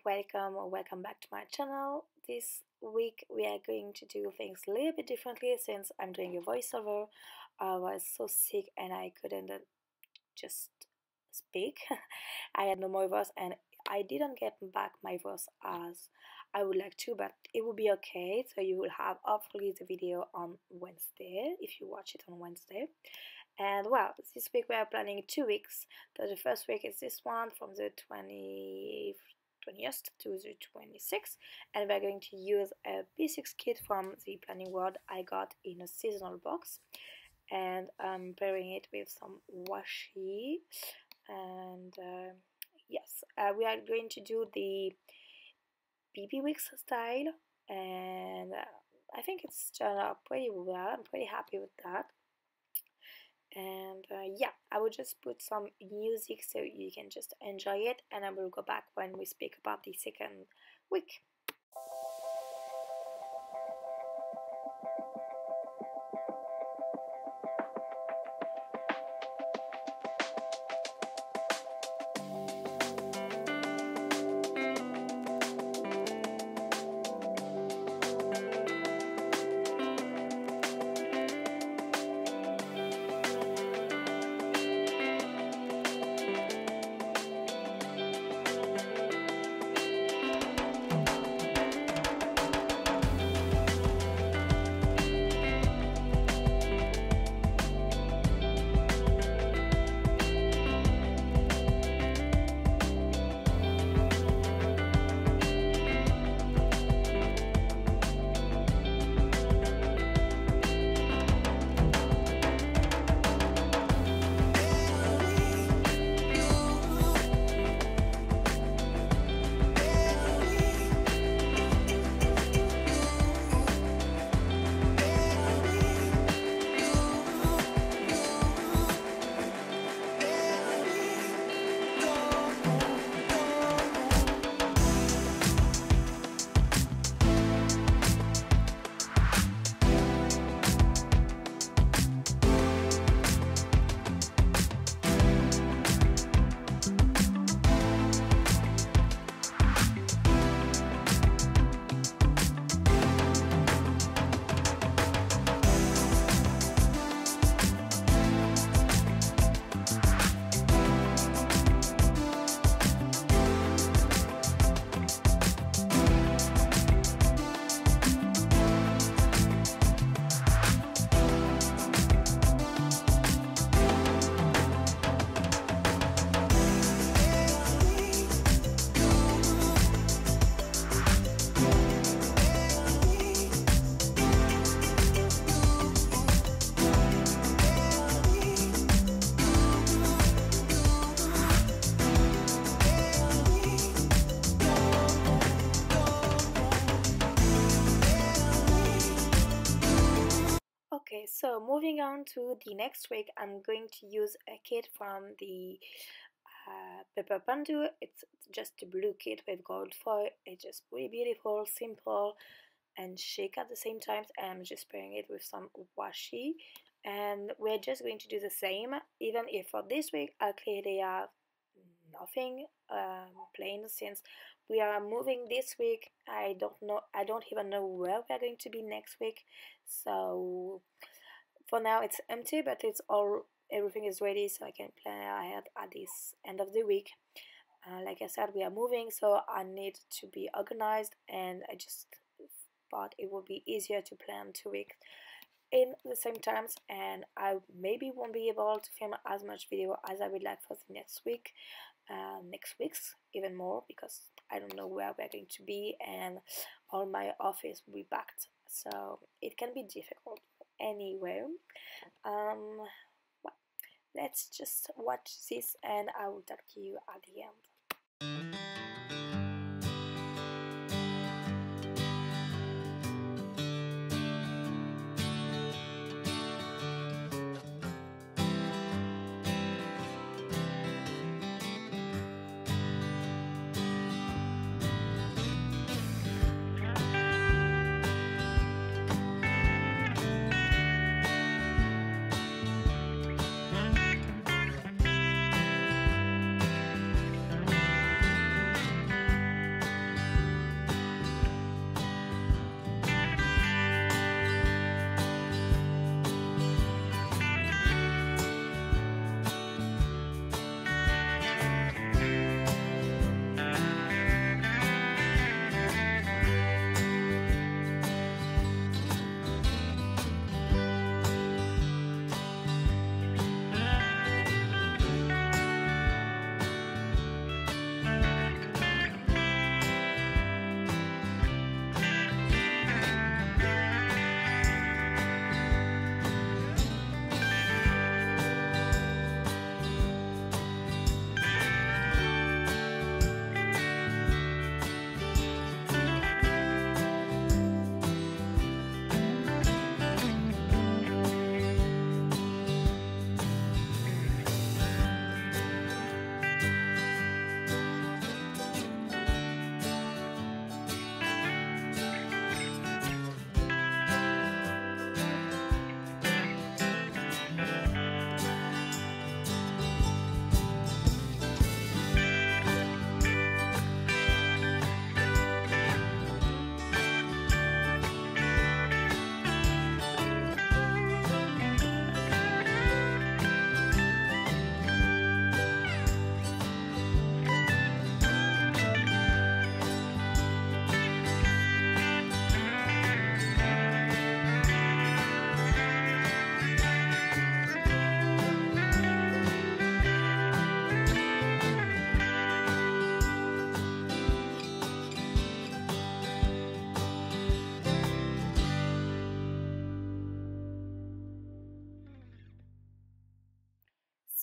welcome or welcome back to my channel. This week we are going to do things a little bit differently since I'm doing a voiceover. I was so sick and I couldn't just speak. I had no more voice and I didn't get back my voice as I would like to, but it will be okay. So you will have hopefully the video on Wednesday if you watch it on Wednesday. And well, this week we are planning 2 weeks. So the first week is this one from the 20th to the 26th, and we're going to use a B6 kit from the Planning World I got in a seasonal box, and I'm pairing it with some washi. And yes, we are going to do the BB Weeks style, and I think it's turned out pretty well. I'm pretty happy with that. And yeah, I will just put some music so you can just enjoy it, and I will go back when we speak about the second week. Okay, so moving on to the next week, I'm going to use a kit from the Pepper Pandu. It's just a blue kit with gold foil. It's just really beautiful, simple, and chic at the same time. I'm just pairing it with some washi, and we're just going to do the same. Even if for this week I clearly have nothing plain, since we are moving this week. I don't even know where we're going to be next week, so for now it's empty, but everything is ready, so I can plan ahead at this end of the week. Like I said, we are moving, so I need to be organized, and I just thought it would be easier to plan 2 weeks in the same times, and I maybe won't be able to film as much video as I would like for the next weeks even more, because I don't know where we're going to be, and all my office will be packed, so it can be difficult. Anyway, well, let's just watch this and I will talk to you at the end.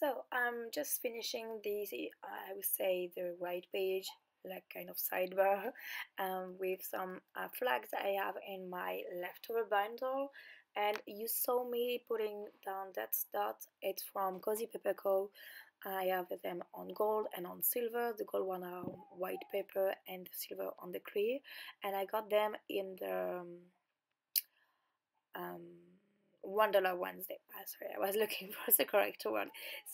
So I'm just finishing the I would say the right page, like kind of sidebar, with some flags I have in my leftover bundle. And you saw me putting down that dot. It's from Cozy Paper Co. I have them on gold and on silver. The gold one are on white paper and the silver on the clear. And I got them in the um, $1 Wednesday. Sorry, I was looking for the correct word.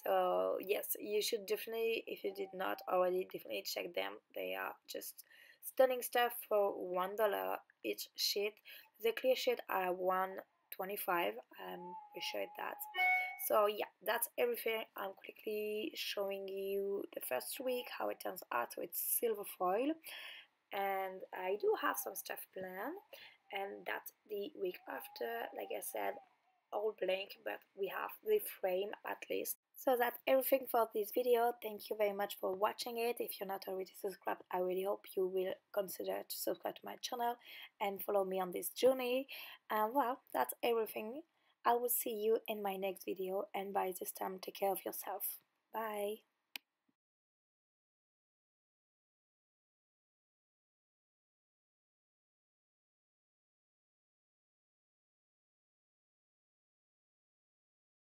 So yes, you should definitely, if you did not already, definitely check them. They are just stunning stuff for $1 each sheet. The clear sheet are $1.25. Appreciate that. So yeah, that's everything. I'm quickly showing you the first week how it turns out. So it's silver foil, and I do have some stuff planned, and that the week after, like I said, all blank, but we have the frame at least. So that's everything for this video. Thank you very much for watching it. If you're not already subscribed, I really hope you will consider to subscribe to my channel and follow me on this journey. And well, that's everything. I will see you in my next video, and by this time take care of yourself. Bye.